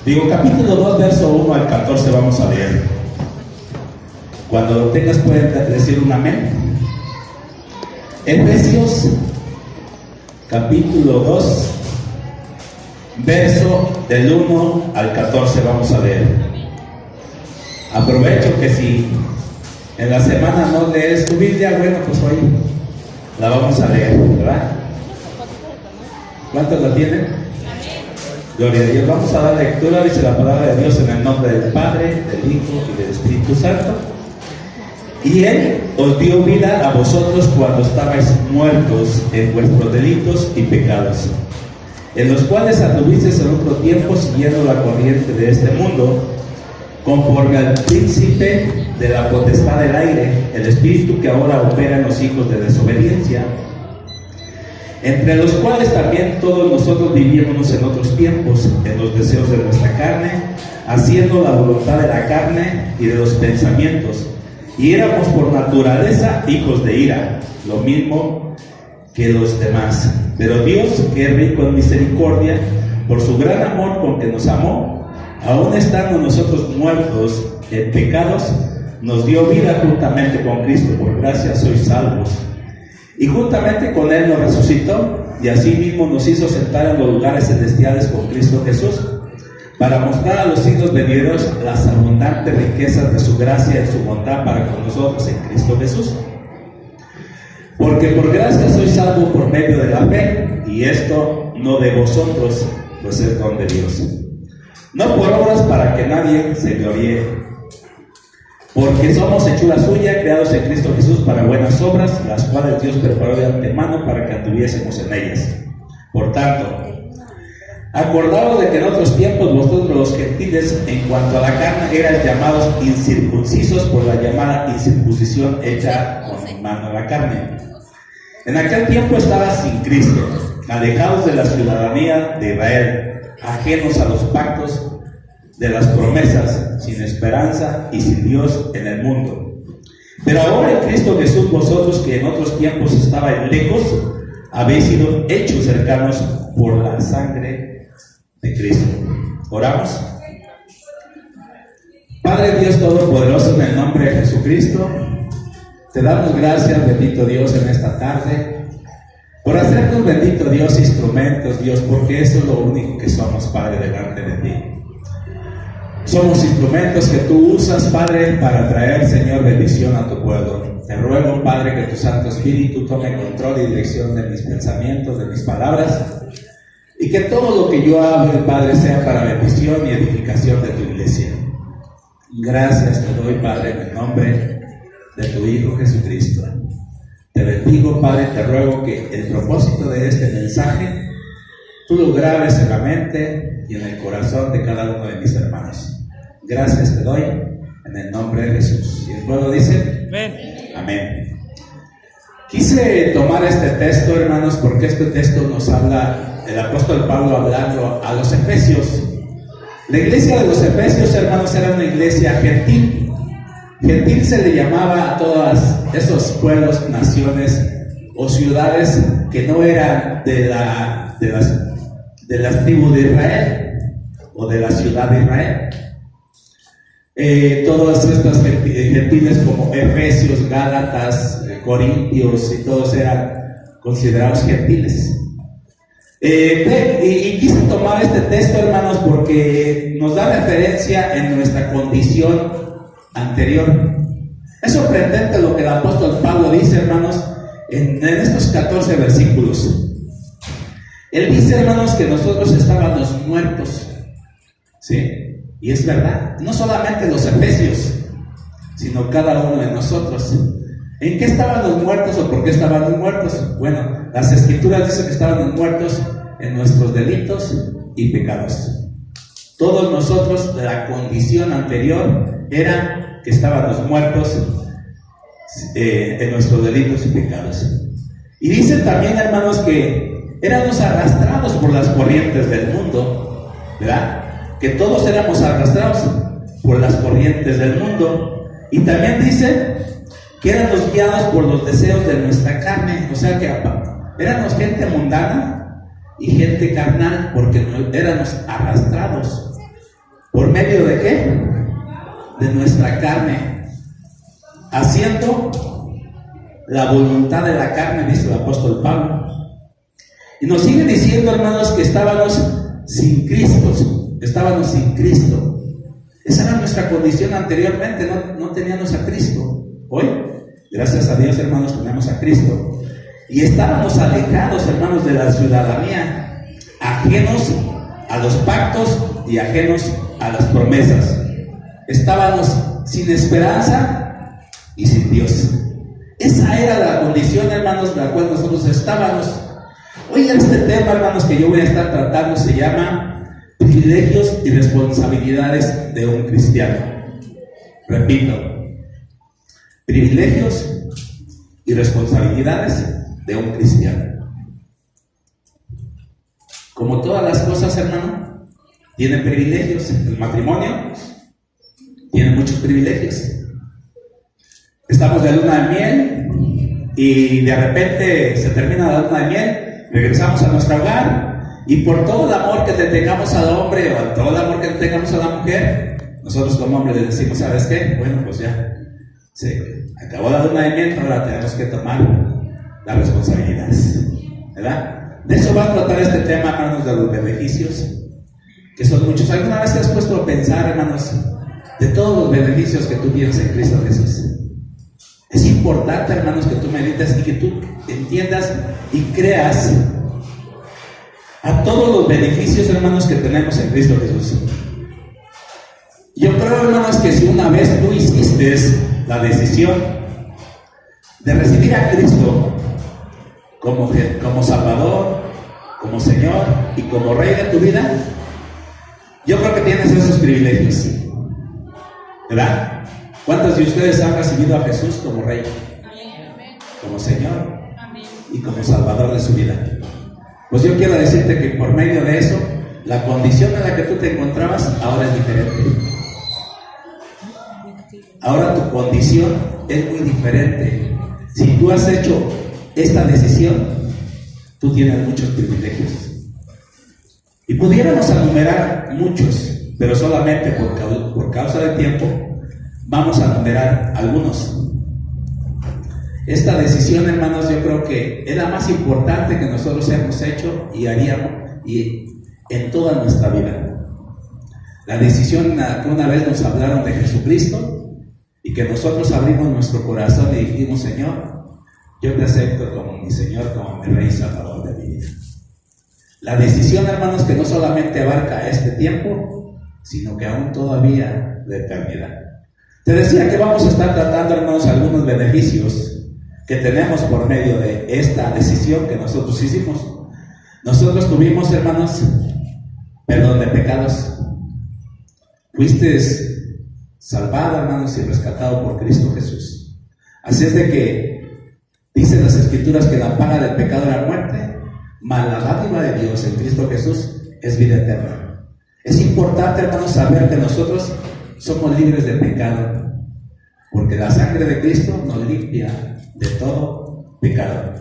Capítulo 2, verso 1 al 14 vamos a leer. Cuando lo tengas pueden decir un amén. Efesios capítulo 2, verso del 1 al 14 vamos a leer. Aprovecho que si en la semana no lees tu Biblia, bueno, pues hoy la vamos a leer, ¿verdad? ¿Cuántos la tienen? Gloria a Dios. Vamos a dar lectura, dice la palabra de Dios, en el nombre del Padre, del Hijo y del Espíritu Santo. Y Él os dio vida a vosotros cuando estabais muertos en vuestros delitos y pecados, en los cuales anduvisteis en otro tiempo siguiendo la corriente de este mundo, conforme al príncipe de la potestad del aire, el espíritu que ahora opera en los hijos de desobediencia, entre los cuales también todos nosotros vivíamos en otros tiempos, en los deseos de nuestra carne, haciendo la voluntad de la carne y de los pensamientos, y éramos por naturaleza hijos de ira, lo mismo que los demás. Pero Dios, que es rico en misericordia, por su gran amor con que nos amó, aun estando nosotros muertos en pecados, nos dio vida juntamente con Cristo. Por gracia sois salvos. Y juntamente con Él nos resucitó, y asimismo nos hizo sentar en los lugares celestiales con Cristo Jesús, para mostrar a los siglos venideros las abundantes riquezas de su gracia y su bondad para con nosotros en Cristo Jesús. Porque por gracia sois salvos por medio de la fe, y esto no de vosotros, pues es don de Dios, no por obras para que nadie se gloríe. Porque somos hechura suya, creados en Cristo Jesús para buenas obras, las cuales Dios preparó de antemano para que anduviésemos en ellas. Por tanto, acordaos de que en otros tiempos vosotros los gentiles, en cuanto a la carne, erais llamados incircuncisos por la llamada incircuncisión hecha con mano a la carne. En aquel tiempo estabas sin Cristo, alejados de la ciudadanía de Israel, ajenos a los pactos de las promesas, sin esperanza y sin Dios en el mundo. Pero ahora en Cristo Jesús, vosotros que en otros tiempos estabais lejos, habéis sido hechos cercanos por la sangre de Cristo. Oramos. Padre Dios Todopoderoso, en el nombre de Jesucristo, te damos gracias, bendito Dios, en esta tarde, por hacernos, bendito Dios, instrumentos, Dios, porque eso es lo único que somos, Padre, delante de ti. Somos instrumentos que tú usas, Padre, para traer, Señor, bendición a tu pueblo. Te ruego, Padre, que tu Santo Espíritu tome control y dirección de mis pensamientos, de mis palabras, y que todo lo que yo hable, Padre, sea para bendición y edificación de tu iglesia. Gracias te doy, Padre, en el nombre de tu Hijo Jesucristo. Te bendigo, Padre, te ruego que el propósito de este mensaje tú lo grabes en la mente y en el corazón de cada uno de mis hermanos. Gracias te doy en el nombre de Jesús. Y el pueblo dice amén. Amén. Quise tomar este texto, hermanos, porque este texto nos habla el apóstol Pablo hablando a los efesios. La iglesia de los efesios, hermanos, era una iglesia gentil. Gentil se le llamaba a todos esos pueblos, naciones o ciudades que no eran de las tribus de Israel o de la ciudad de Israel. Todas estas gentiles como Efesios, Gálatas, Corintios, y todos eran considerados gentiles. Y quise tomar este texto, hermanos, porque nos da referencia en nuestra condición anterior. Es sorprendente lo que el apóstol Pablo dice, hermanos, en estos 14 versículos. Él dice, hermanos, que nosotros estábamos muertos, ¿sí? Y es verdad, no solamente los efesios, sino cada uno de nosotros. ¿En qué estábamos muertos o por qué estábamos muertos? Bueno, las escrituras dicen que estábamos muertos en nuestros delitos y pecados. Todos nosotros, la condición anterior era que estábamos muertos en nuestros delitos y pecados. Y dice también, hermanos, que éramos arrastrados por las corrientes del mundo, ¿verdad? Que todos éramos arrastrados por las corrientes del mundo. Y también dice que éramos guiados por los deseos de nuestra carne. O sea que éramos gente mundana y gente carnal, porque éramos arrastrados medio de qué? De nuestra carne, haciendo la voluntad de la carne, dice el apóstol Pablo. Y nos sigue diciendo, hermanos, que estábamos sin Cristo. Esa era nuestra condición anteriormente, no teníamos a Cristo. Hoy, gracias a Dios, hermanos, tenemos a Cristo. Y estábamos alejados, hermanos, de la ciudadanía, ajenos a los pactos y ajenos a las promesas. Estábamos sin esperanza y sin Dios. Esa era la condición, hermanos, de la cual nosotros estábamos. Hoy este tema, hermanos, que yo voy a estar tratando se llama privilegios y responsabilidades de un cristiano. Repito, privilegios y responsabilidades de un cristiano. Como todas las cosas, hermano, tienen privilegios. El matrimonio tiene muchos privilegios. Estamos de luna de miel y de repente se termina la luna de miel, regresamos a nuestro hogar y por todo el amor que le tengamos al hombre o todo el amor que le tengamos a la mujer, nosotros como hombres le decimos, ¿sabes qué? Bueno, pues ya se acabó la luna de miel, ahora tenemos que tomar las responsabilidades, ¿verdad? De eso va a tratar este tema, hermanos, de los beneficios, que son muchos. ¿Alguna vez te has puesto a pensar, hermanos, de todos los beneficios que tú tienes en Cristo Jesús? Es importante, hermanos, que tú medites y que tú entiendas y creas a todos los beneficios, hermanos, que tenemos en Cristo Jesús. Yo creo, hermanos, que si una vez tú hiciste la decisión de recibir a Cristo como Salvador, como Señor y como Rey de tu vida, yo creo que tienes esos privilegios, ¿verdad? ¿Cuántos de ustedes han recibido a Jesús como Rey, como Señor y como Salvador de su vida? Pues yo quiero decirte que por medio de eso, la condición en la que tú te encontrabas ahora es diferente. Ahora tu condición es muy diferente. Si tú has hecho esta decisión, tú tienes muchos privilegios. Y pudiéramos enumerar muchos, pero solamente por causa del tiempo, vamos a enumerar algunos. Esta decisión, hermanos, yo creo que es la más importante que nosotros hemos hecho y haríamos en toda nuestra vida. La decisión en la que una vez nos hablaron de Jesucristo y que nosotros abrimos nuestro corazón y dijimos, Señor, yo te acepto como mi Señor, como mi Rey y Salvador de mi vida. La decisión, hermanos, que no solamente abarca este tiempo, sino que aún todavía la eternidad. Te decía que vamos a estar tratando, hermanos, algunos beneficios que tenemos por medio de esta decisión que nosotros hicimos. Nosotros tuvimos, hermanos, perdón de pecados. Fuiste salvado, hermanos, y rescatado por Cristo Jesús. Así es de que dicen las Escrituras que la paga del pecado era muerte, mas la dádiva de Dios en Cristo Jesús es vida eterna. Es importante, hermanos, saber que nosotros somos libres de pecado, porque la sangre de Cristo nos limpia de todo pecado.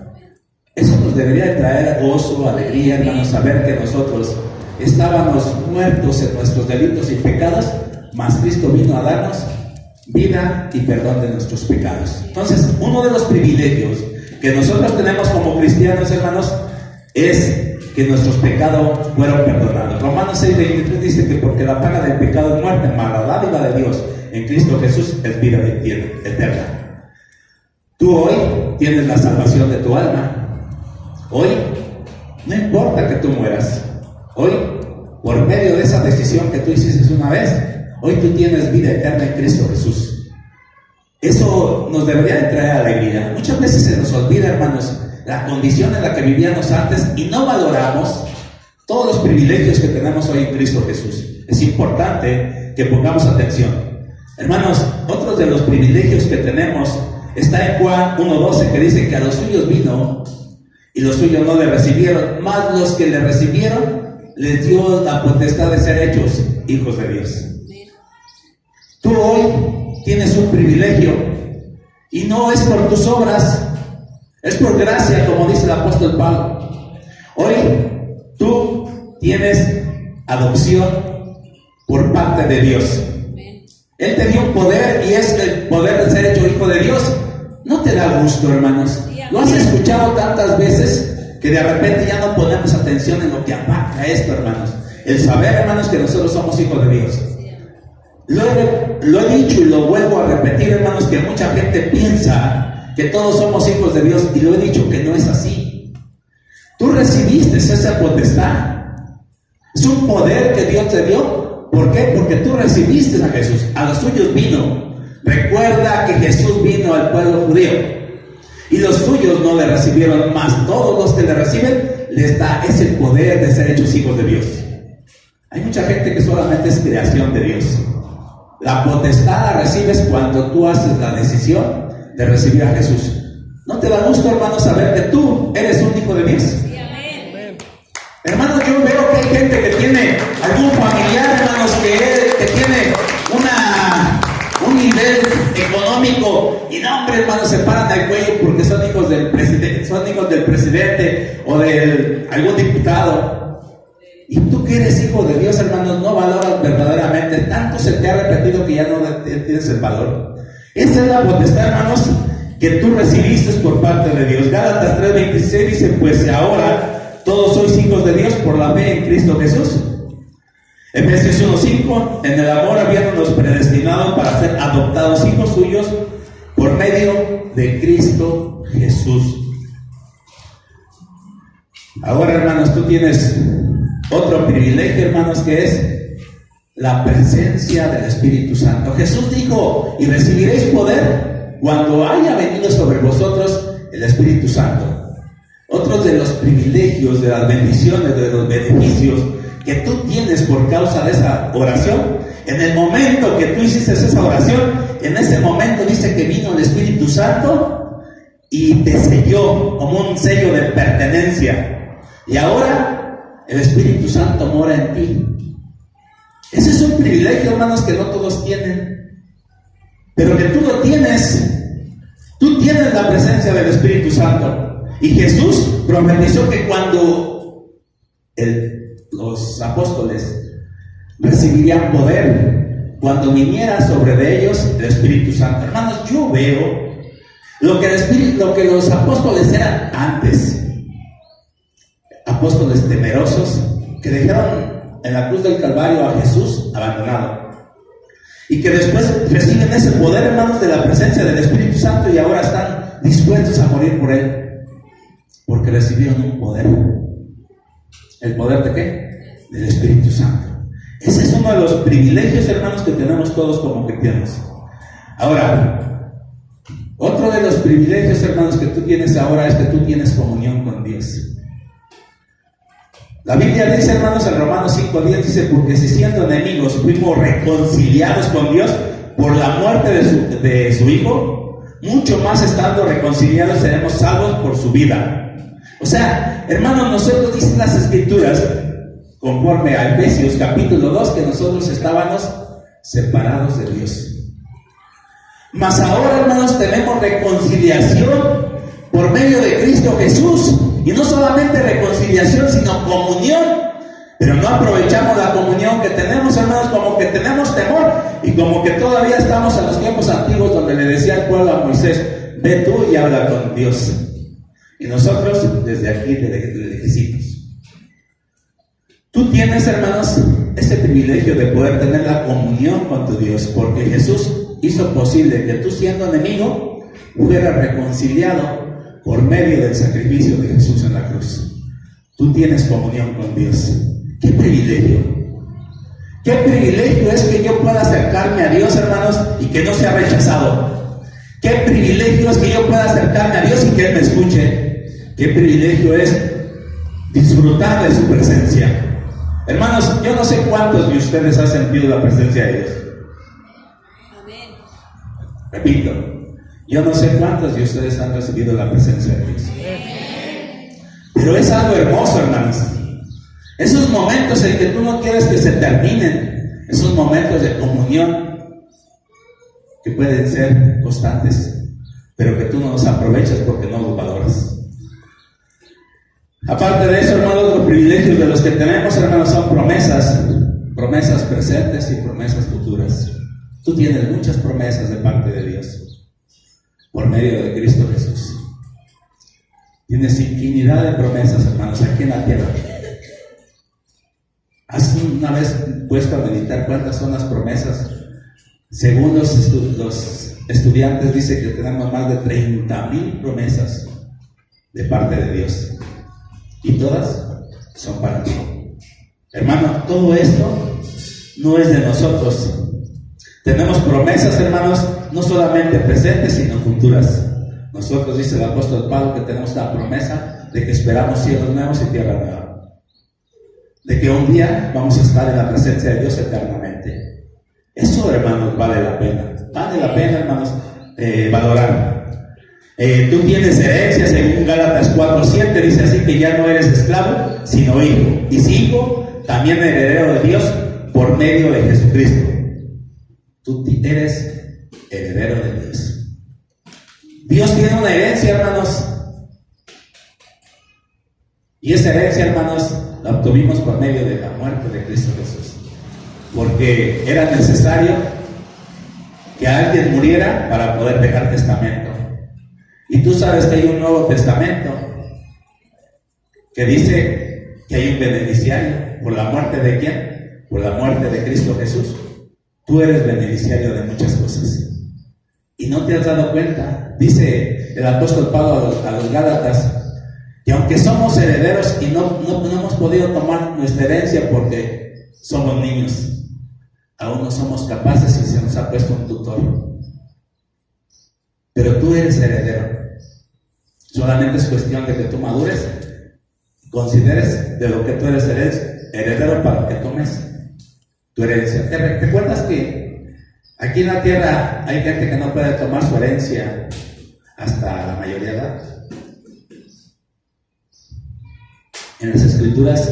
Eso nos debería traer gozo, alegría, hermanos, saber que nosotros estábamos muertos en nuestros delitos y pecados, mas Cristo vino a darnos vida y perdón de nuestros pecados. Entonces, uno de los privilegios que nosotros tenemos como cristianos, hermanos, es que nuestros pecados fueron perdonados. Romanos 6:23 dice que porque la paga del pecado es muerte, mas la dádiva de Dios en Cristo Jesús es vida eterna. Tú hoy tienes la salvación de tu alma. Hoy no importa que tú mueras. Hoy, por medio de esa decisión que tú hiciste una vez, hoy tú tienes vida eterna en Cristo Jesús. Eso nos debería de traer alegría. Muchas veces se nos olvida, hermanos, la condición en la que vivíamos antes y no valoramos todos los privilegios que tenemos hoy en Cristo Jesús. Es importante que pongamos atención. Hermanos, otros de los privilegios que tenemos está en Juan 1:12, que dice que a los suyos vino y los suyos no le recibieron, mas los que le recibieron les dio la potestad de ser hechos hijos de Dios. Tú hoy tienes un privilegio y no es por tus obras, es por gracia, como dice el apóstol Pablo. Hoy tú tienes adopción por parte de Dios. Él te dio un poder y es el poder de ser hecho hijo de Dios. ¿No te da gusto, hermanos? Lo has escuchado tantas veces que de repente ya no ponemos atención en lo que abarca esto, hermanos. El saber, hermanos, que nosotros somos hijos de Dios. Lo he dicho y lo vuelvo a repetir, hermanos, que mucha gente piensa que todos somos hijos de Dios, y lo he dicho que no es así. Tú recibiste esa potestad. Es un poder que Dios te dio. ¿Por qué? Porque tú recibiste a Jesús. A los suyos vino. Recuerda que Jesús vino al pueblo judío y los suyos no le recibieron, más todos los que le reciben les da ese poder de ser hechos hijos de Dios. Hay mucha gente que solamente es creación de Dios. La potestad la recibes cuando tú haces la decisión de recibir a Jesús. ¿No te da gusto, hermano, saber que tú eres un hijo de Dios? Sí, amén. Hermanos, yo veo que hay gente que tiene algún familiar, hermanos, que tiene un nivel económico, y no, hombre, hermanos, se paran al cuello porque son hijos del presidente o de algún diputado. Y tú que eres hijo de Dios, hermanos, no valoras verdaderamente. Tanto se te ha repetido que ya no tienes el valor. Esa es la potestad, hermanos, que tú recibiste por parte de Dios. Gálatas 3:26 dice: pues ahora todos sois hijos de Dios por la fe en Cristo Jesús. Efesios 1:5: en el amor habiéndonos predestinado para ser adoptados hijos suyos por medio de Cristo Jesús. Ahora, hermanos, tú tienes otro privilegio, hermanos, que es la presencia del Espíritu Santo. Jesús dijo: y recibiréis poder cuando haya venido sobre vosotros el Espíritu Santo. Otros de los privilegios, de las bendiciones, de los beneficios que tú tienes por causa de esa oración, en el momento que tú hiciste esa oración, en ese momento dice que vino el Espíritu Santo y te selló como un sello de pertenencia. Y ahora el Espíritu Santo mora en ti. Ese es un privilegio, hermanos, que no todos tienen, pero que tú lo tienes. Tú tienes la presencia del Espíritu Santo. Y Jesús profetizó que cuando los apóstoles recibirían poder, cuando viniera sobre de ellos el Espíritu Santo. Hermanos, yo veo lo que los apóstoles eran antes. Apóstoles temerosos que dejaron en la cruz del Calvario a Jesús abandonado, y que después reciben ese poder, hermanos, de la presencia del Espíritu Santo, y ahora están dispuestos a morir por él, porque recibieron un poder. ¿El poder de qué? Del Espíritu Santo. Ese es uno de los privilegios, hermanos, que tenemos todos como cristianos. Ahora, otro de los privilegios, hermanos, que tú tienes ahora es que tú tienes comunión con Dios. La Biblia dice, hermanos, en Romanos 5:10 dice: porque si siendo enemigos fuimos reconciliados con Dios por la muerte de su Hijo, mucho más estando reconciliados seremos salvos por su vida. O sea, hermanos, nosotros dicen las Escrituras, conforme a Efesios capítulo 2, que nosotros estábamos separados de Dios. Mas ahora, hermanos, tenemos reconciliación por medio de Cristo Jesús. Y no solamente reconciliación, sino comunión. Pero no aprovechamos la comunión que tenemos, hermanos, como que tenemos temor, y como que todavía estamos en los tiempos antiguos donde le decía al pueblo a Moisés: ve tú y habla con Dios. Y nosotros desde aquí le lejecitos. Tú tienes, hermanos, ese privilegio de poder tener la comunión con tu Dios, porque Jesús hizo posible que tú, siendo enemigo, fueras reconciliado por medio del sacrificio de Jesús en la cruz. Tú tienes comunión con Dios. ¡Qué privilegio! ¡Qué privilegio es que yo pueda acercarme a Dios, hermanos, y que no sea rechazado! ¡Qué privilegio es que yo pueda acercarme a Dios y que Él me escuche! ¡Qué privilegio es disfrutar de su presencia! Hermanos, yo no sé cuántos de ustedes han sentido la presencia de Dios. Amén. Repito, yo no sé cuántos de ustedes han recibido la presencia de Dios. Pero es algo hermoso, hermanos. Esos momentos en que tú no quieres que se terminen, esos momentos de comunión que pueden ser constantes, pero que tú no los aprovechas porque no los valoras. Aparte de eso, hermanos, los privilegios de los que tenemos, hermanos, son promesas promesas presentes y promesas futuras. Tú tienes muchas promesas de parte de Dios, por medio de Cristo Jesús. Tienes infinidad de promesas, hermanos, aquí en la tierra. ¿Has una vez puesto a meditar cuántas son las promesas? Según los estudiantes, dice que tenemos más de 30,000 promesas de parte de Dios. Y todas son para ti. Hermano, todo esto no es de nosotros. Tenemos promesas, hermanos, no solamente presentes, sino futuras. Nosotros, dice el apóstol Pablo, que tenemos la promesa de que esperamos cielos nuevos y tierra nueva. De que un día vamos a estar en la presencia de Dios eternamente. Eso, hermanos, vale la pena. Vale la pena, hermanos, valorar. Tú tienes herencia, según Gálatas 4:7, dice así que ya no eres esclavo, sino hijo. Y si hijo, también heredero de Dios por medio de Jesucristo. Tú eres heredero de Dios. Dios tiene una herencia, hermanos. Y esa herencia, hermanos, la obtuvimos por medio de la muerte de Cristo Jesús. Porque era necesario que alguien muriera para poder dejar testamento. Y tú sabes que hay un Nuevo Testamento que dice que hay un beneficiario. ¿Por la muerte de quién? Por la muerte de Cristo Jesús. Tú eres beneficiario de muchas cosas. Y no te has dado cuenta. Dice el apóstol Pablo a los Gálatas que aunque somos herederos y no hemos podido tomar nuestra herencia porque somos niños, aún no somos capaces y se nos ha puesto un tutor. Pero tú eres heredero. Solamente es cuestión de que tú madures, consideres de lo que tú eres heredero para que tomes tu herencia. ¿Te recuerdas que aquí en la tierra hay gente que no puede tomar su herencia hasta la mayoría de edad? En las escrituras,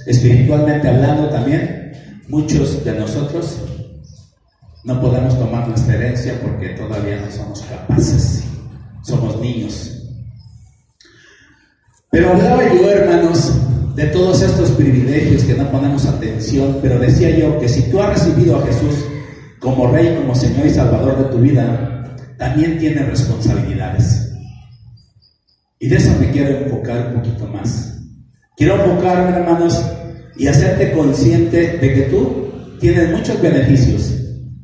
espiritualmente hablando también, muchos de nosotros no podemos tomar nuestra herencia porque todavía no somos capaces, somos niños. Pero hablaba yo, hermanos, de todos estos privilegios que no ponemos atención, pero decía yo que si tú has recibido a Jesús como Rey, como Señor y Salvador de tu vida, también tienes responsabilidades. Y de eso me quiero enfocar un poquito más. Quiero enfocarme, hermanos, y hacerte consciente de que tú tienes muchos beneficios,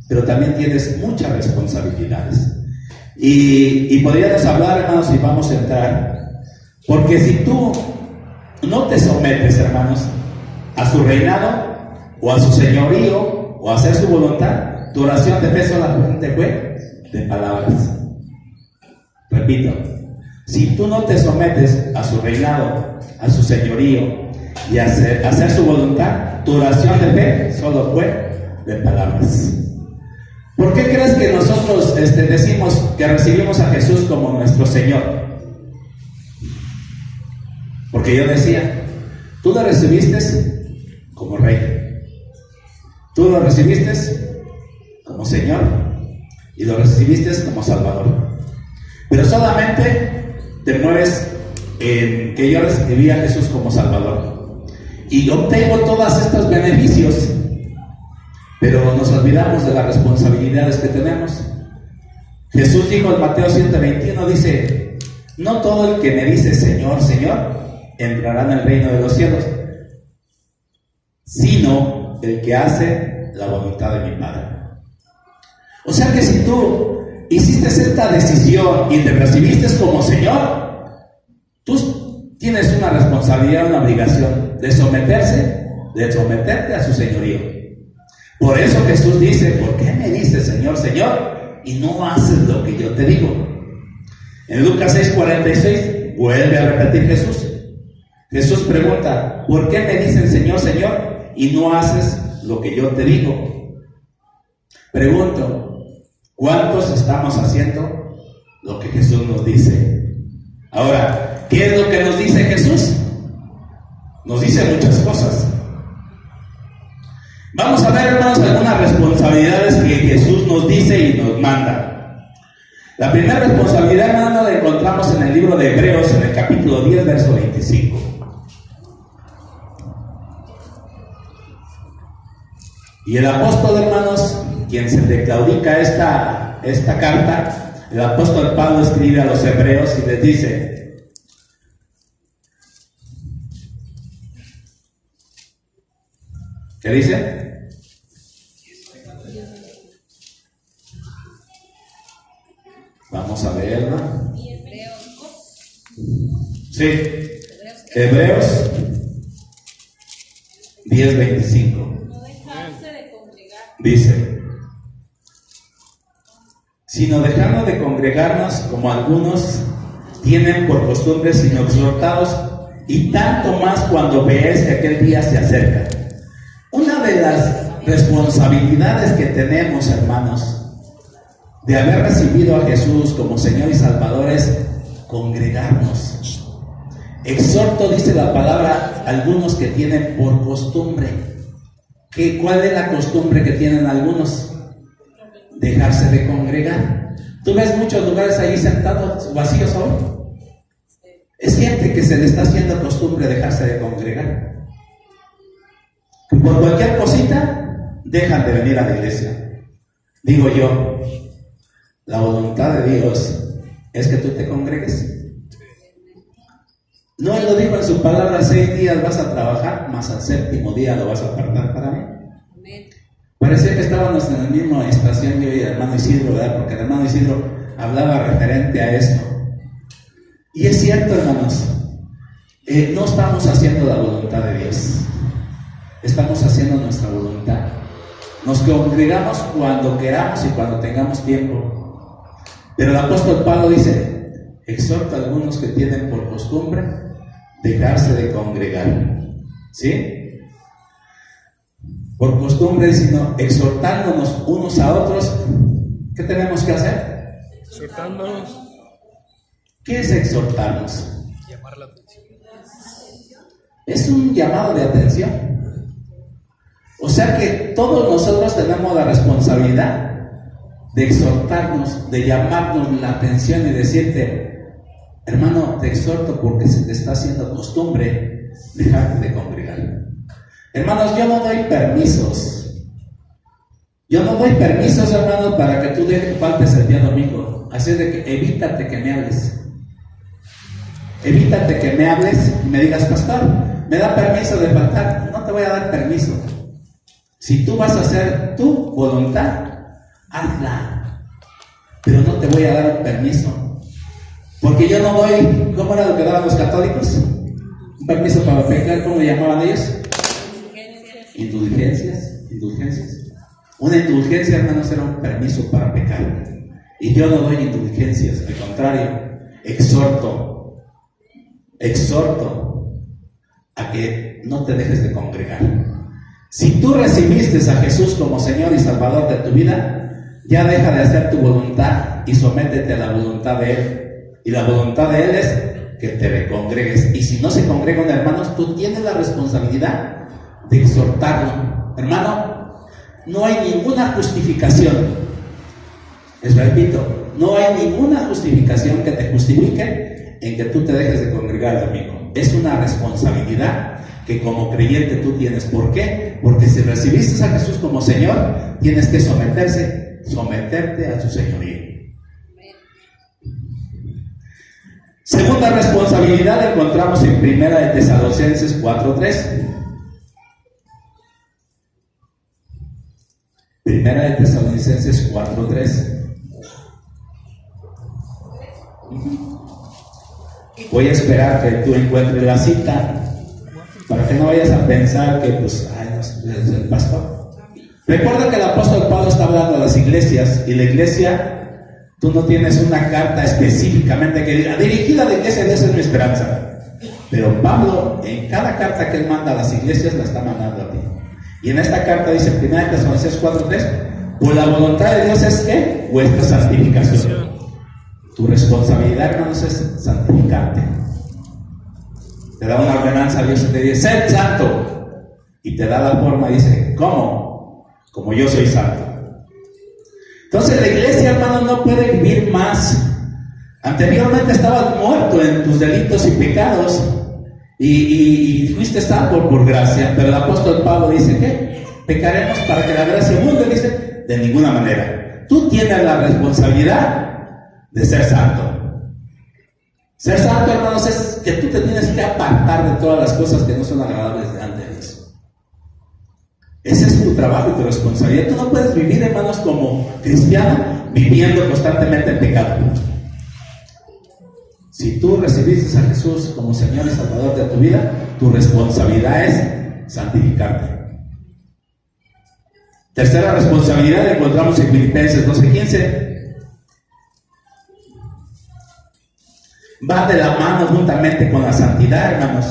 pero también tienes muchas responsabilidades. Y podríamos hablar, hermanos, y vamos a entrar, porque si tú no te sometes, hermanos, a su reinado, o a su señorío, o a hacer su voluntad, tu oración de fe solamente fue de palabras. Repito, si tú no te sometes a su reinado, a su señorío, y a hacer su voluntad, tu oración de fe solo fue de palabras. ¿Por qué crees que nosotros decimos que recibimos a Jesús como nuestro Señor? Porque yo decía, tú lo recibiste como Rey, tú lo recibiste como Señor y lo recibiste como Salvador, pero solamente te mueves en que yo recibí a Jesús como Salvador y obtengo todos estos beneficios, pero nos olvidamos de las responsabilidades que tenemos. Jesús dijo en Mateo 7:21, dice, no todo el que me dice Señor, Señor, entrará en el reino de los cielos, sino el que hace la voluntad de mi Padre. O sea que si tú hiciste esta decisión y te recibiste como Señor, tú tienes una responsabilidad, una obligación de someterte a su señorío. Por eso Jesús dice, ¿por qué me dices Señor, Señor, y no haces lo que yo te digo? En Lucas 6:46 vuelve a repetir Jesús. Jesús pregunta, ¿por qué me dicen Señor, Señor, y no haces lo que yo te digo? Pregunto, ¿cuántos estamos haciendo lo que Jesús nos dice? Ahora, ¿qué es lo que nos dice Jesús? Nos dice muchas cosas. Vamos a ver, hermanos, algunas responsabilidades que Jesús nos dice y nos manda. La primera responsabilidad, hermano, la encontramos en el libro de Hebreos, en el capítulo 10, verso 25. Y el apóstol, hermanos, quien se le claudica esta carta, el apóstol Pablo escribe a los hebreos y les dice: ¿qué dice? Vamos a verla. Sí, Hebreos 10:25. Dice: sino dejando de congregarnos como algunos tienen por costumbre, sino exhortados, y tanto más cuando veáis que aquel día se acerca. Una de las responsabilidades que tenemos, hermanos, de haber recibido a Jesús como Señor y Salvador es congregarnos. Exhorto, dice la palabra, algunos que tienen por costumbre. ¿Cuál es la costumbre que tienen algunos? Dejarse de congregar. Tú ves muchos lugares ahí sentados vacíos hoy. Es gente que se le está haciendo costumbre dejarse de congregar. Por cualquier cosita dejan de venir a la iglesia. Digo yo, la voluntad de Dios es que tú te congregues. No, Él lo dijo en su palabra: 6 días vas a trabajar, más al 7º día lo vas a apartar para mí. Parecía que estábamos en la misma estación yo y el hermano Isidro, ¿verdad? Porque el hermano Isidro hablaba referente a esto. Y es cierto, hermanos, no estamos haciendo la voluntad de Dios, estamos haciendo nuestra voluntad. Nos congregamos cuando queramos y cuando tengamos tiempo. Pero el apóstol Pablo dice: exhorta a algunos que tienen por costumbre dejarse de congregar. ¿Sí? Por costumbre, sino exhortándonos unos a otros. ¿Qué tenemos que hacer? Exhortándonos. ¿Qué es exhortarnos? Llamar la atención. Es un llamado de atención. O sea que todos nosotros tenemos la responsabilidad de exhortarnos, de llamarnos la atención y decirte: hermano, te exhorto porque se te está haciendo costumbre dejarte de congregar. Hermanos, yo no doy permisos. Yo no doy permisos, hermanos, para que tú faltes el día domingo. Así es de que evítate que me hables. Evítate que me hables y me digas: pastor, ¿me da permiso de faltar? No te voy a dar permiso. Si tú vas a hacer tu voluntad, hazla. Pero no te voy a dar permiso. Porque yo no doy, ¿cómo era lo que daban los católicos? Un permiso para pecar, ¿cómo le llamaban ellos? Indulgencias. Una indulgencia, hermanos, era un permiso para pecar. Y yo no doy indulgencias, al contrario, exhorto a que no te dejes de congregar. Si tú recibiste a Jesús como Señor y Salvador de tu vida, ya deja de hacer tu voluntad y sométete a la voluntad de Él. Y la voluntad de Él es que te congregues. Y si no se congregan, hermanos, tú tienes la responsabilidad de exhortarlo. Hermano, no hay ninguna justificación. Les repito, no hay ninguna justificación que te justifique en que tú te dejes de congregar el domingo. Es una responsabilidad que como creyente tú tienes. ¿Por qué? Porque si recibiste a Jesús como Señor, tienes que someterte a su señorío. Segunda responsabilidad la encontramos en 1 Tesalonicenses 4:3. 1 Tesalonicenses 4:3. Voy a esperar que tú encuentres la cita para que no vayas a pensar que pues, no es el pastor. Recuerda que el apóstol Pablo está hablando a las iglesias, y la iglesia, tú no tienes una carta específicamente que diga dirigida a la iglesia, esa es mi esperanza. Pero Pablo, en cada carta que él manda a las iglesias, la está mandando a ti. Y en esta carta dice 1 Tesalonicenses 4:3: pues la voluntad de Dios es que vuestra santificación. Tu responsabilidad, hermanos, es santificarte. Te da una ordenanza a Dios y te dice: sed santo. Y te da la forma y dice: ¿cómo? Como yo soy santo. Entonces la iglesia, hermanos, no puede vivir más. Anteriormente estabas muerto en tus delitos y pecados y fuiste salvo por gracia. Pero el apóstol Pablo dice: ¿qué? pecaremos para que la gracia abunde, dice, de ninguna manera. Tú tienes la responsabilidad de ser santo. Ser santo, hermanos, es que tú te tienes que apartar de todas las cosas que no son agradables delante de Dios. Ese es tu trabajo y tu responsabilidad. Tú no puedes vivir, hermanos, como cristiano, viviendo constantemente en pecado. Si tú recibiste a Jesús como Señor y Salvador de tu vida, tu responsabilidad es santificarte. Tercera responsabilidad la encontramos en Filipenses 12:15. Va de la mano juntamente con la santidad, hermanos.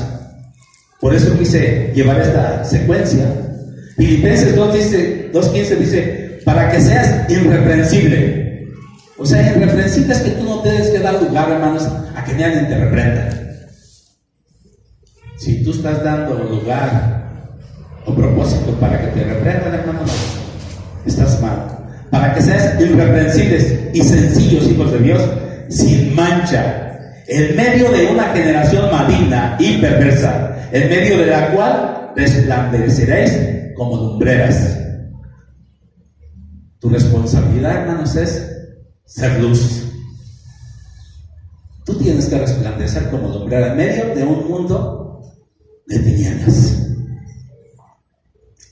Por eso quise llevar esta secuencia. Filipenses 2:15 dice, para que seas irreprensible. O sea, irreprensible es que tú no tienes que dar lugar, hermanos, a que nadie te reprenda. Si tú estás dando lugar o propósito para que te reprendan, hermanos, estás mal. Para que seas irreprensibles y sencillos hijos de Dios, sin mancha, en medio de una generación maligna y perversa, en medio de la cual resplandeceréis como lumbreras. Tu responsabilidad, hermanos, es ser luz. Tú tienes que resplandecer como lumbrera en medio de un mundo de tinieblas.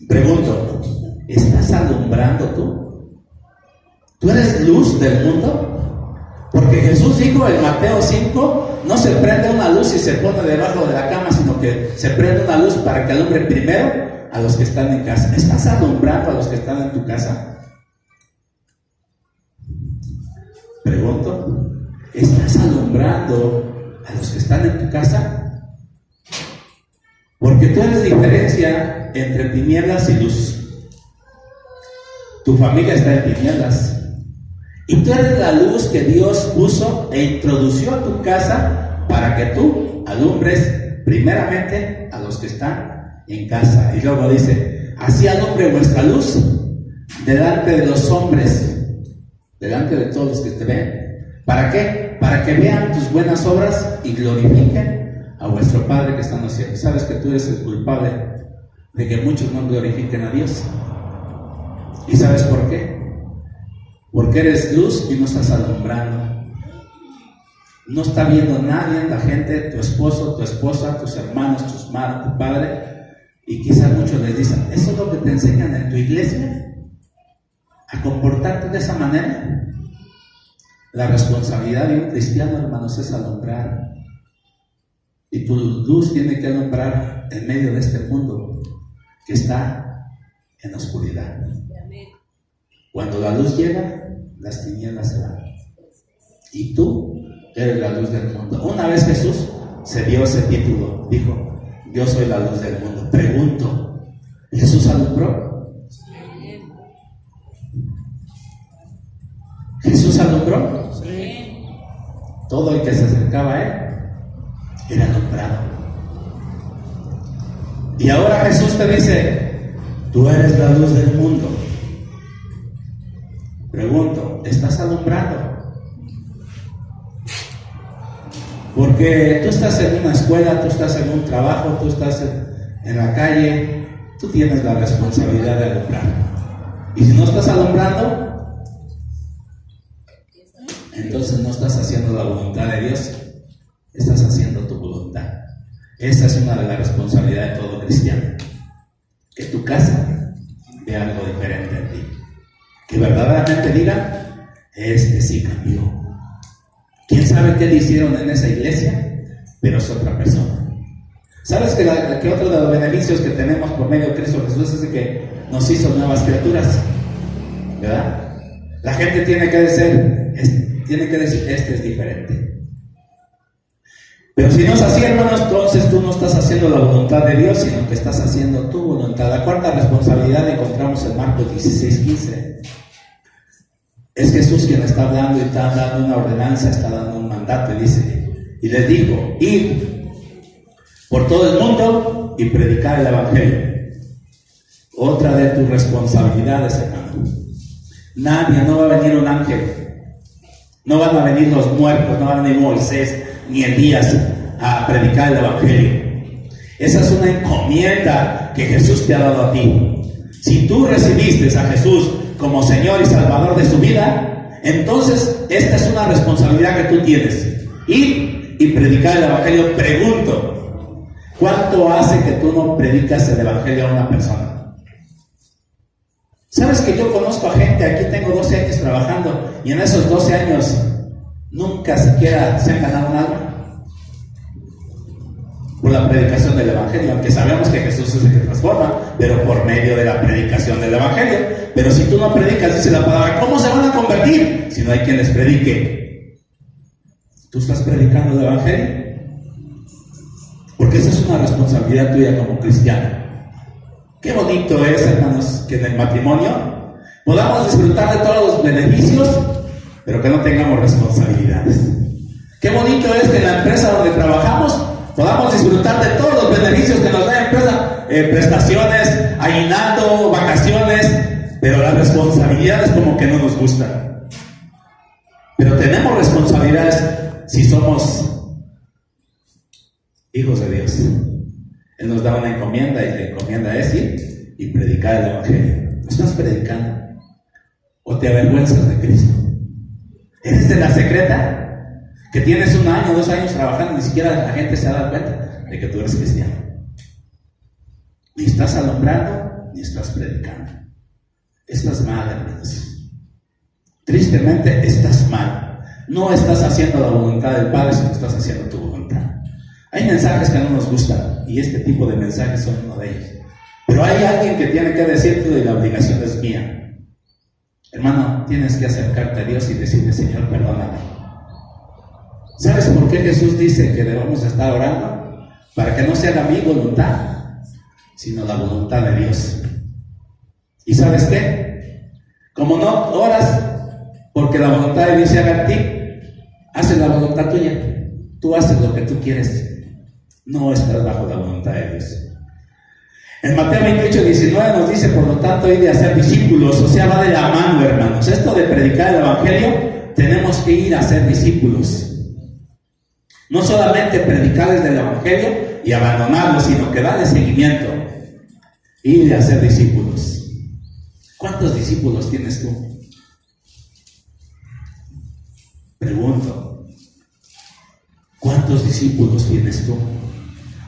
Pregunto, ¿estás alumbrando tú? ¿Tú eres luz del mundo? Porque Jesús dijo en Mateo 5, no se prende una luz y se pone debajo de la cama, sino que se prende una luz para que alumbre primero a los que están en casa. ¿Estás alumbrando a los que están en tu casa? Pregunto, ¿estás alumbrando a los que están en tu casa? Porque tú eres diferencia entre tinieblas y luz. Tu familia está en tinieblas. Y tú eres la luz que Dios puso e introdució a tu casa para que tú alumbres primeramente a los que están en casa. Y luego dice, así alumbre vuestra luz delante de los hombres, delante de todos los que te ven. ¿Para qué? Para que vean tus buenas obras y glorifiquen a vuestro Padre que está en los cielos. ¿Sabes que tú eres el culpable de que muchos no glorifiquen a Dios? ¿Y sabes por qué? Porque eres luz y no estás alumbrando. No está viendo nadie, la gente, tu esposo, tu esposa, tus hermanos, tus madres, tu padre. Y quizás muchos les dicen, ¿eso es lo que te enseñan en tu iglesia? ¿A comportarte de esa manera? La responsabilidad de un cristiano, hermanos, es alumbrar. Y tu luz tiene que alumbrar en medio de este mundo que está en oscuridad. Cuando la luz llega, las tinieblas se van. Y tú eres la luz del mundo. Una vez Jesús se dio ese título, dijo, yo soy la luz del mundo. Pregunto, ¿Jesús alumbró? ¿Jesús alumbró? Sí. Todo el que se acercaba a él era alumbrado. Y ahora Jesús te dice, tú eres la luz del mundo. Pregunto, ¿estás alumbrando? Porque tú estás en una escuela, tú estás en un trabajo, tú estás en la calle, tú tienes la responsabilidad de alumbrar. Y si no estás alumbrando, entonces no estás haciendo la voluntad de Dios, estás haciendo tu voluntad. Esa es una de las responsabilidades de todo cristiano. Que tu casa vea algo diferente en ti. Que verdaderamente diga, sí cambió. ¿Quién sabe qué le hicieron en esa iglesia? Pero es otra persona. ¿Sabes que otro de los beneficios que tenemos por medio de Cristo Jesús es de que nos hizo nuevas criaturas? ¿Verdad? La gente tiene que decir, este es diferente. Pero si no es así, hermanos, entonces tú no estás haciendo la voluntad de Dios, sino que estás haciendo tu voluntad. La cuarta responsabilidad la encontramos en Marcos 16:15. Es Jesús quien está hablando y está dando una ordenanza, está dando un mandato y dice, y les dijo, id por todo el mundo y predicar el evangelio. Otra de tus responsabilidades, hermano. No va a venir un ángel, no van a venir los muertos, no va a venir Moisés ni Elías a predicar el evangelio. Esa es una encomienda que Jesús te ha dado a ti. Si tú recibiste a Jesús como Señor y Salvador de su vida, entonces esta es una responsabilidad que tú tienes. Ir y predicar el Evangelio. Pregunto, ¿cuánto hace que tú no predicas el Evangelio a una persona? ¿Sabes que yo conozco a gente, aquí tengo 12 años trabajando, y en esos 12 años nunca siquiera se han ganado nada por la predicación del Evangelio? Aunque sabemos que Jesús es el que transforma, pero por medio de la predicación del Evangelio. Pero si tú no predicas, dice la palabra, ¿cómo se van a convertir si no hay quien les predique? ¿Tú estás predicando el Evangelio? Porque esa es una responsabilidad tuya como cristiano. Qué bonito es, hermanos, que en el matrimonio podamos disfrutar de todos los beneficios, pero que no tengamos responsabilidades. Qué bonito es que en la empresa donde trabajamos podamos disfrutar de todos los beneficios que nos da la empresa, prestaciones, aguinaldo, vacaciones, pero las responsabilidades como que no nos gustan. Pero tenemos responsabilidades si somos hijos de Dios. Él nos da una encomienda y la encomienda es ir y predicar el Evangelio. ¿No estás predicando? ¿O te avergüenzas de Cristo? ¿Eres de la secreta? Que tienes 1 año, 2 años trabajando, ni siquiera la gente se ha dado cuenta de que tú eres cristiano. Ni estás alumbrando, ni estás predicando. Estás mal, hermanos. Tristemente estás mal. No estás haciendo la voluntad del Padre, sino estás haciendo tu voluntad. Hay mensajes que no nos gustan, y este tipo de mensajes son uno de ellos. Pero hay alguien que tiene que decirte y la obligación es mía. Hermano, tienes que acercarte a Dios y decirle, Señor, perdóname. ¿Sabes por qué Jesús dice que debemos estar orando? Para que no se haga mi voluntad, sino la voluntad de Dios. ¿Y sabes qué? Como no oras porque la voluntad de Dios se haga en ti, haces la voluntad tuya. Tú haces lo que tú quieres. No estás bajo la voluntad de Dios. En Mateo 28, 19 nos dice, por lo tanto, ir de hacer discípulos. O sea, va de la mano, hermanos. Esto de predicar el Evangelio, tenemos que ir a hacer discípulos. No solamente predicarles del Evangelio y abandonarlo, sino que darle seguimiento. Ir de hacer discípulos. ¿Cuántos discípulos tienes tú? Pregunto, ¿cuántos discípulos tienes tú?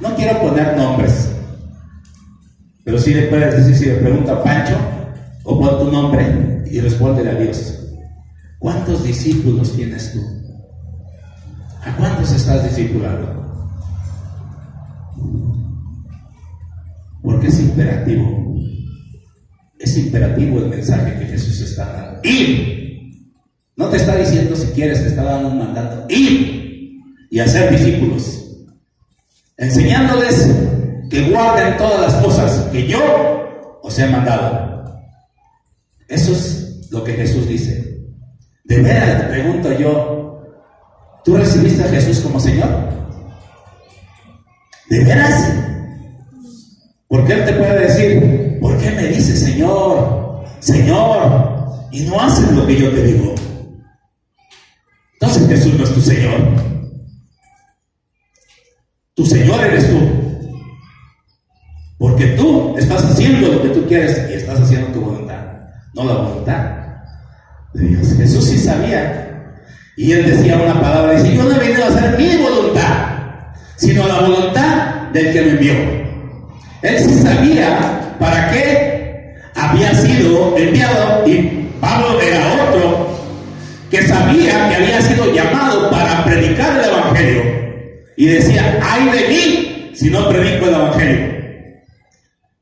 No quiero poner nombres, pero sí le puedes decir, si le pregunta a Pancho, o pon tu nombre y respóndele a Dios. ¿Cuántos discípulos tienes tú? ¿A cuántos estás discipulando? Porque es imperativo. Es imperativo el mensaje que Jesús está dando. Ir. No te está diciendo si quieres, te está dando un mandato. Ir y hacer discípulos. Enseñándoles que guarden todas las cosas que yo os he mandado. Eso es lo que Jesús dice. De veras, te pregunto yo, ¿tú recibiste a Jesús como Señor? ¿De veras? Porque Él te puede decir, ¿por qué me dices Señor, Señor, y no haces lo que yo te digo? Entonces Jesús no es tu Señor. Tu Señor eres tú. Porque tú estás haciendo lo que tú quieres y estás haciendo tu voluntad, no la voluntad de Dios. Jesús sí sabía. Y Él decía una palabra, dice, yo no he venido a hacer mi voluntad, sino la voluntad del que me envió. Él sí sabía para qué había sido enviado, y Pablo era otro que sabía que había sido llamado para predicar el Evangelio. Y decía, ay de mí si no predico el Evangelio.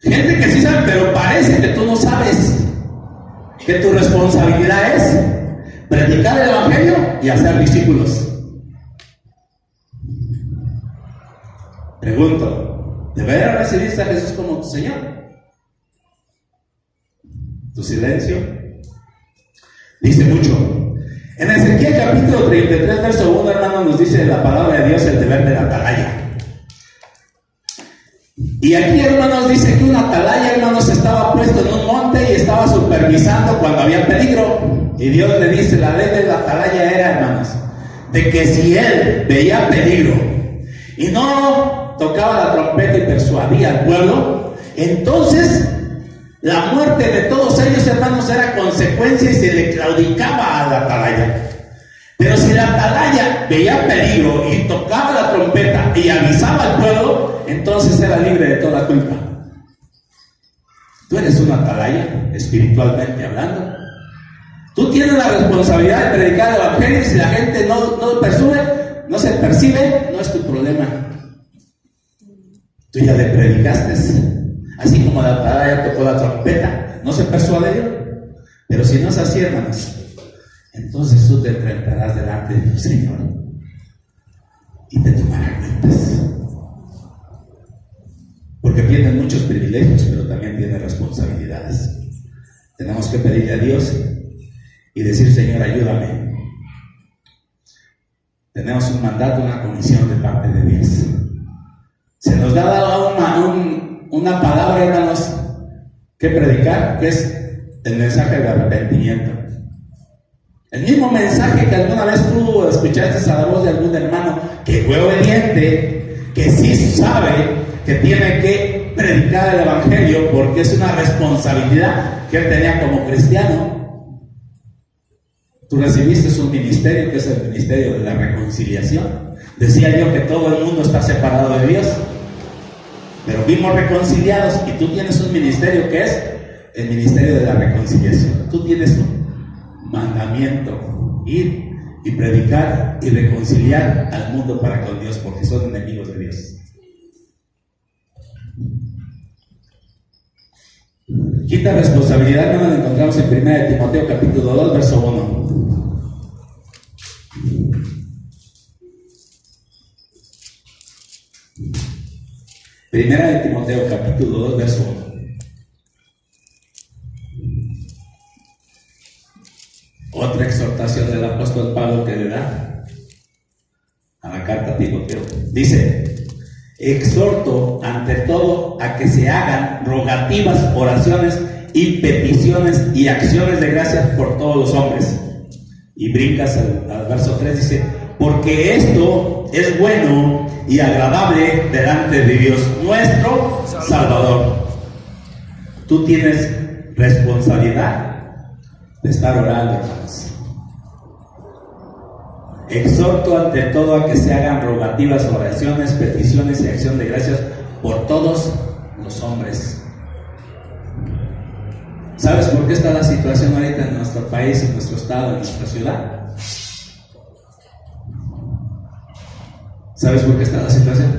Gente que sí sabe, pero parece que tú no sabes que tu responsabilidad es predicar el Evangelio y hacer discípulos. Pregunto, ¿de veras recibiste a Jesús como tu Señor? Tu silencio dice mucho. En Ezequiel capítulo 33, verso 1, hermano, nos dice la palabra de Dios el deber de la atalaya. Y aquí, hermanos, dice que una atalaya, hermanos, estaba puesto en un monte y estaba supervisando cuando había peligro. Y Dios le dice, la ley de la atalaya era, hermanos, de que si él veía peligro y no tocaba la trompeta y persuadía al pueblo, entonces La muerte de todos ellos, hermanos, era consecuencia y se le claudicaba a la atalaya. Pero si la atalaya veía peligro y tocaba la trompeta y avisaba al pueblo, entonces era libre de toda culpa. Tú eres una atalaya, espiritualmente hablando. Tú tienes la responsabilidad de predicar el evangelio y si la gente no se percibe, no es tu problema. Tú ya le predicaste. Así como la atalaya tocó la trompeta, no se persuadió. Pero si no es así, hermanos, entonces tú te enfrentarás delante de tu Señor y te tomará cuentas. Porque tienen muchos privilegios, pero también tienen responsabilidades. Tenemos que pedirle a Dios y decir: Señor, ayúdame. Tenemos un mandato, una comisión de parte de Dios. Se nos da dado una palabra, hermanos, que predicar, que es el mensaje de arrepentimiento. El mismo mensaje que alguna vez tú escuchaste a la voz de algún hermano que fue obediente, que sí sabe que tiene que predicar el evangelio porque es una responsabilidad que él tenía como cristiano. Tú recibiste un ministerio que es el ministerio de la reconciliación. Decía yo que todo el mundo está separado de Dios, pero vimos reconciliados, y tú tienes un ministerio que es el ministerio de la reconciliación. Tú tienes un mandamiento: ir y predicar y reconciliar al mundo para con Dios, porque son enemigos de Dios. Quinta responsabilidad, nos la encontramos en 1 Timoteo capítulo 2, verso 1. Primera de Timoteo capítulo 2, verso 1. Otra exhortación del apóstol Pablo que le da a la carta a Timoteo. Dice: exhorto ante todo a que se hagan rogativas, oraciones y peticiones y acciones de gracias por todos los hombres. Y brincas al verso 3, dice: porque esto es bueno y agradable delante de Dios nuestro Salvador. Tú tienes responsabilidad de estar orando, hermanos. Exhorto ante todo a que se hagan rogativas, oraciones, peticiones y acción de gracias por todos los hombres. ¿Sabes por qué está la situación ahorita en nuestro país, en nuestro estado, en nuestra ciudad? ¿Sabes por qué está la situación?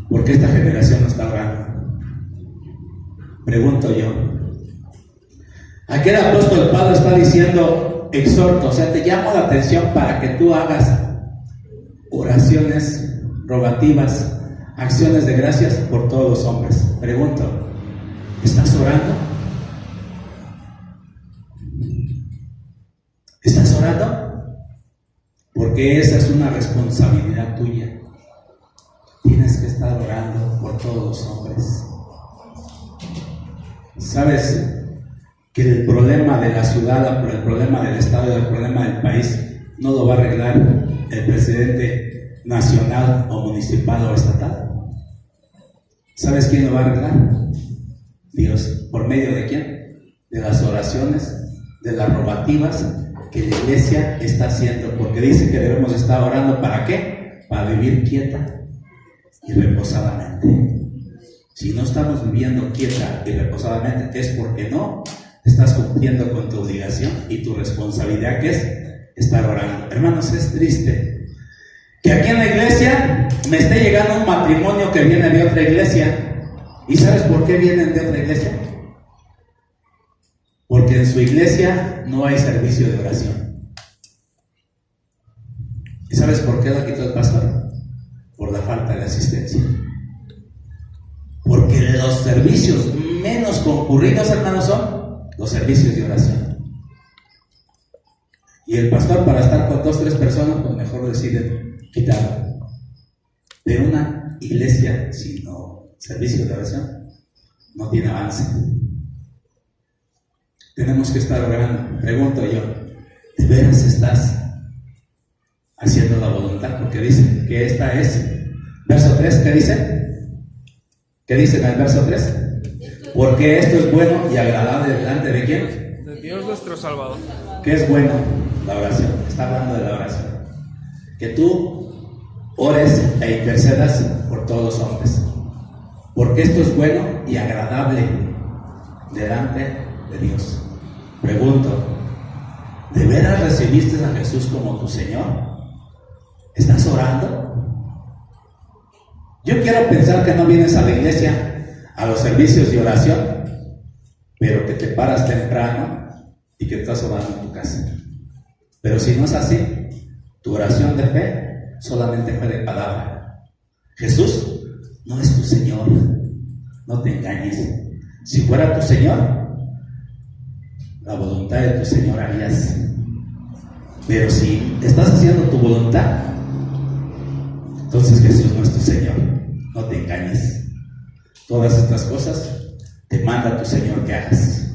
Porque esta generación no está orando. Pregunto yo. Aquí el apóstol Pablo está diciendo: exhorto, o sea, te llamo la atención para que tú hagas oraciones, rogativas, acciones de gracias por todos los hombres. Pregunto, ¿estás orando? ¿Estás orando? Porque esa es una responsabilidad tuya. Tienes que estar orando por todos los hombres. ¿Sabes que el problema de la ciudad, el problema del estado, el problema del país no lo va a arreglar el presidente nacional o municipal o estatal? ¿Sabes quién lo va a arreglar? Dios. ¿Por medio de quién? De las oraciones, de las rogativas que la iglesia está haciendo, porque dice que debemos estar orando. ¿Para qué? Para vivir quieta y reposadamente. Si no estamos viviendo quieta y reposadamente, es porque no estás cumpliendo con tu obligación y tu responsabilidad, que es estar orando. Hermanos, es triste que aquí en la iglesia me esté llegando un matrimonio que viene de otra iglesia. ¿Y sabes por qué vienen de otra iglesia? Porque en su iglesia no hay servicio de oración. ¿Y sabes por qué lo quitó el pastor? Por la falta de asistencia. Porque los servicios menos concurridos, hermanos, son los servicios de oración. Y el pastor, para estar con 2 o 3 personas, pues mejor decide quitarlo. De una iglesia sin servicio de oración no tiene avance. Tenemos que estar orando. Pregunto yo, ¿de veras estás haciendo la voluntad? Porque dice que esta es, verso 3, ¿qué dice? ¿Qué dice en el verso 3? Esto Porque esto es bueno y agradable delante de ¿quién? De Dios nuestro Salvador. ¿Qué es bueno? La oración. Está hablando de la oración. Que tú ores e intercedas por todos los hombres. Porque esto es bueno y agradable delante de Dios. Pregunto, ¿de veras recibiste a Jesús como tu Señor? ¿Estás orando? Yo quiero pensar que no vienes a la iglesia, a los servicios de oración, pero que te paras temprano y que estás orando en tu casa. Pero si no es así, tu oración de fe solamente fue de palabra. Jesús no es tu Señor, no te engañes. Si fuera tu Señor, la voluntad de tu Señor harías. Pero si estás haciendo tu voluntad, entonces Jesús no es tu Señor, no te engañes. Todas estas cosas te manda tu Señor que hagas.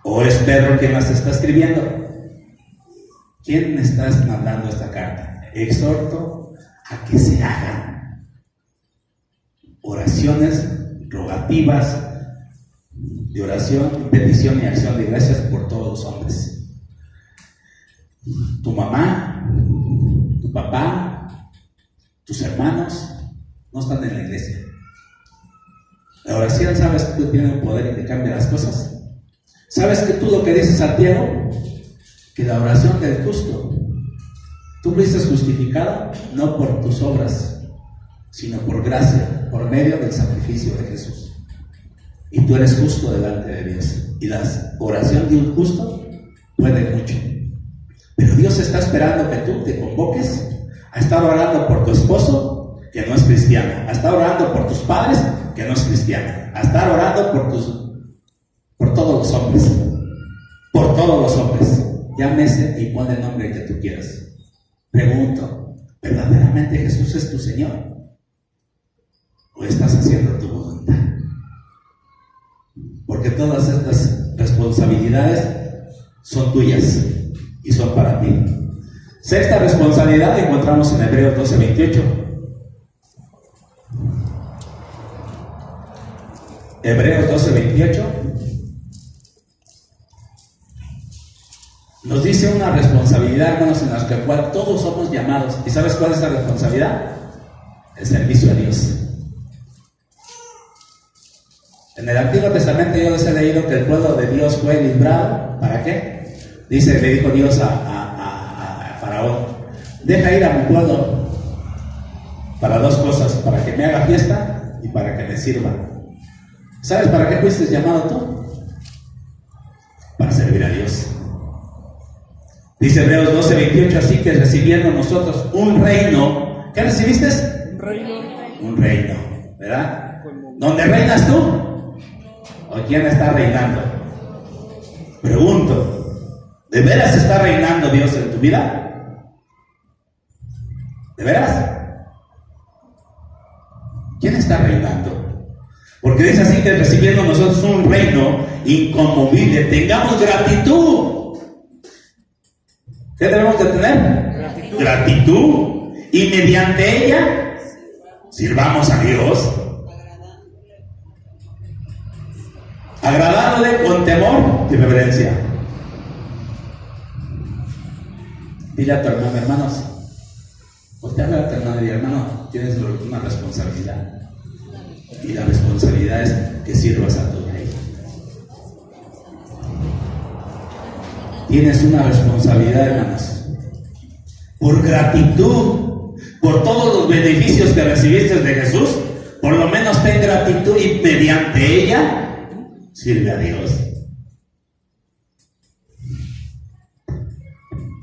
¿O es Pedro quien las está escribiendo? ¿Quién me estás mandando esta carta? Exhorto a que se hagan oraciones rogativas de oración, petición y acción de gracias por todos los hombres. Tu mamá, tu papá, tus hermanos no están en la iglesia. La oración, ¿sabes que tú tienes el poder y que cambia las cosas? ¿Sabes que tú lo que dice Santiago? Que la oración del justo, tú fuiste justificado no por tus obras, sino por gracia, por medio del sacrificio de Jesús. Y tú eres justo delante de Dios. Y la oración de un justo puede mucho. Pero Dios está esperando que tú te convoques a estar orando por tu esposo, que no es cristiano, a estar orando por tus padres, que no es cristiano, a estar orando por todos los hombres, por todos los hombres. Llámese y pon el nombre que tú quieras. Pregunto, ¿verdaderamente Jesús es tu Señor? ¿O estás haciendo tu voluntad? Porque todas estas responsabilidades son tuyas y son para ti. Sexta responsabilidad la encontramos en Hebreos 12:28. Hebreos 12:28 nos dice una responsabilidad, hermanos, en la cual todos somos llamados. ¿Y sabes cuál es la responsabilidad? El servicio a Dios. En el Antiguo Testamento yo les he leído que el pueblo de Dios fue librado. ¿Para qué? Dice, le dijo Dios a Faraón: deja ir a mi pueblo para dos cosas, para que me haga fiesta y para que me sirva. ¿Sabes para qué fuiste llamado tú? Para servir a Dios. Dice Hebreos 12:28, así que recibiendo nosotros un reino. ¿Qué recibiste? Un reino. Un reino, ¿verdad? ¿Dónde reinas tú? ¿O quién está reinando? Pregunto, ¿de veras está reinando Dios en tu vida? ¿De veras? ¿Quién está reinando? Porque dice así que recibiendo nosotros un reino inconmovible, tengamos gratitud. ¿Qué debemos de tener? Gratitud. Y mediante ella sirvamos a Dios, agradándole con temor y reverencia. Dile a tu hermano, hermanos, porque habla a tu hermano y hermano, tienes una responsabilidad. Y la responsabilidad es que sirvas a tu rey. Tienes una responsabilidad, hermanos. Por gratitud, por todos los beneficios que recibiste de Jesús, por lo menos ten gratitud y mediante ella sirve a Dios.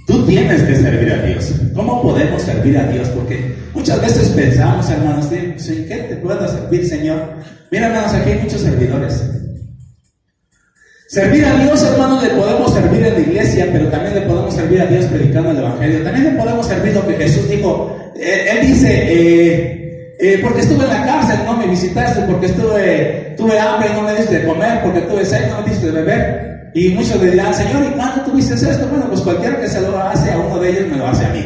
Tú tienes que servir a Dios. ¿Cómo podemos servir a Dios? Porque muchas veces pensamos, hermanos, ¿en qué te puedo servir, Señor? Mira, hermanos, aquí hay muchos servidores. Servir a Dios, hermanos, le podemos servir en la iglesia, pero también le podemos servir a Dios predicando el Evangelio. También le podemos servir lo que Jesús dijo. Él dice, porque estuve en la cárcel, no me visitaste, porque tuve hambre, no me diste de comer, porque tuve sed, no me diste de beber. Y muchos le dirán, Señor, ¿y cuándo tuviste esto? Bueno, pues cualquiera que se lo hace a uno de ellos, me lo hace a mí.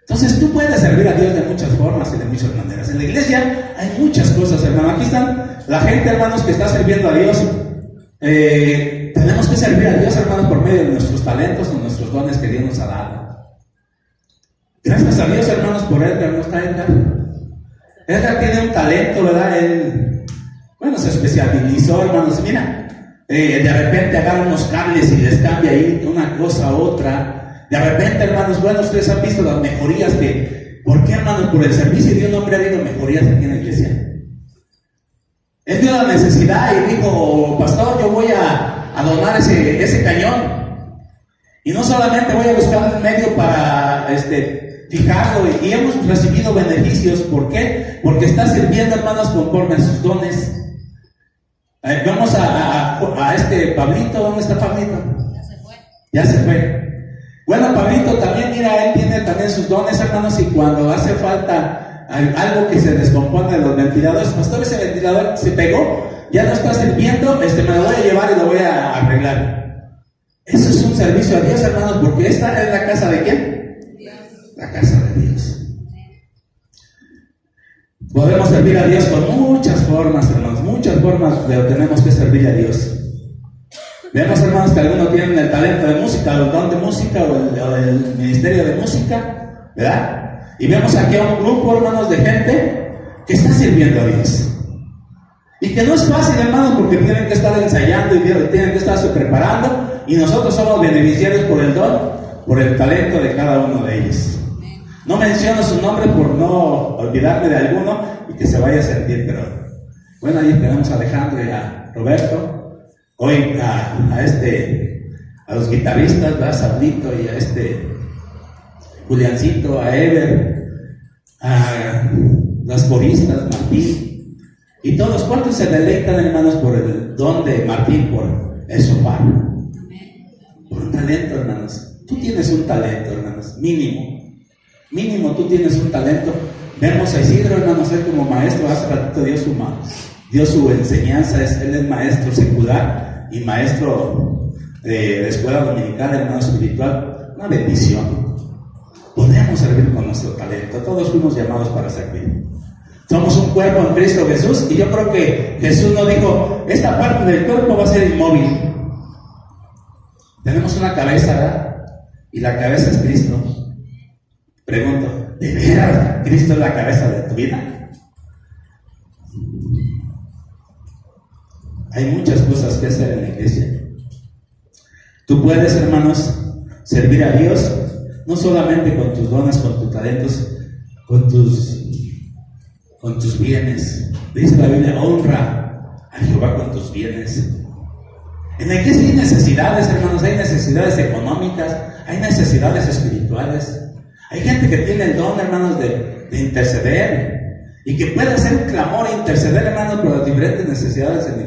Entonces tú puedes servir a Dios de muchas formas y de muchas maneras. En la iglesia hay muchas cosas, hermano. Aquí están La gente, hermanos, que está sirviendo a Dios, tenemos que servir a Dios, hermanos, por medio de nuestros talentos o nuestros dones que Dios nos ha dado. Gracias a Dios, hermanos, por Edgar. ¿No está Edgar? Edgar tiene un talento, ¿verdad? Él, se especializó, hermanos. Mira, de repente agarra unos cables y les cambia ahí una cosa a otra. De repente, hermanos, ustedes han visto las mejorías que... ¿Por qué, hermanos? Por el servicio de un hombre ha habido mejorías aquí en la iglesia. Él vio la necesidad y dijo: pastor, yo voy a donar ese cañón. Y no solamente voy a buscar un medio para fijarlo, y hemos recibido beneficios. ¿Por qué? Porque está sirviendo, hermanos, conforme a sus dones. Vamos a Pablito. ¿Dónde está Pablito? Ya se fue. Bueno, Pablito también, mira, él tiene también sus dones, hermanos, y cuando hace falta algo que se descompone de los ventiladores, pastor, ese ventilador se pegó, ya no está sirviendo, me lo voy a llevar y lo voy a arreglar. Eso es un servicio a Dios, hermanos, porque esta es la casa de ¿quién? La casa de Dios. Podemos servir a Dios con muchas formas, hermanos, muchas formas, pero tenemos que servir a Dios. Vemos, hermanos, que algunos tienen el talento de música, o el don de música, o el ministerio de música, ¿verdad? Y vemos aquí a un grupo, hermanos, de gente que está sirviendo a Dios. Y que no es fácil, hermanos, porque tienen que estar ensayando y tienen que estarse preparando, y nosotros somos beneficiarios por el don, por el talento de cada uno de ellos. No menciono su nombre por no olvidarme de alguno y que se vaya a sentir, pero bueno, ahí tenemos a Alejandro y a Roberto. Hoy a los guitarristas, a Sablito y a Juliancito, a Ever, a las coristas, Martín, y todos. ¿Cuántos se deleitan, hermanos, por el don de Martín, por el sofá? Por un talento, hermanos. Tú tienes un talento, hermanos, mínimo tú tienes un talento. Vemos a Isidro, hermanos, él como maestro, hace ratito dio su enseñanza. Él es maestro secular y maestro de escuela dominical, hermano espiritual. Una bendición. Podemos servir con nuestro talento. Todos fuimos llamados para servir. Somos un cuerpo en Cristo Jesús, y yo creo que Jesús no dijo: esta parte del cuerpo va a ser inmóvil. Tenemos una cabeza, ¿verdad? Y la cabeza es Cristo. Pregunto, ¿de veras Cristo es la cabeza de tu vida? Hay muchas cosas que hacer en la iglesia. Tú puedes, hermanos, servir a Dios no solamente con tus dones, con tus talentos, con tus bienes. Dice la Biblia: honra a Jehová con tus bienes. En la iglesia hay necesidades, hermanos, hay necesidades económicas, hay necesidades espirituales. Hay gente que tiene el don, hermanos, de interceder, y que puede hacer un clamor e interceder, hermanos, por las diferentes necesidades en la iglesia.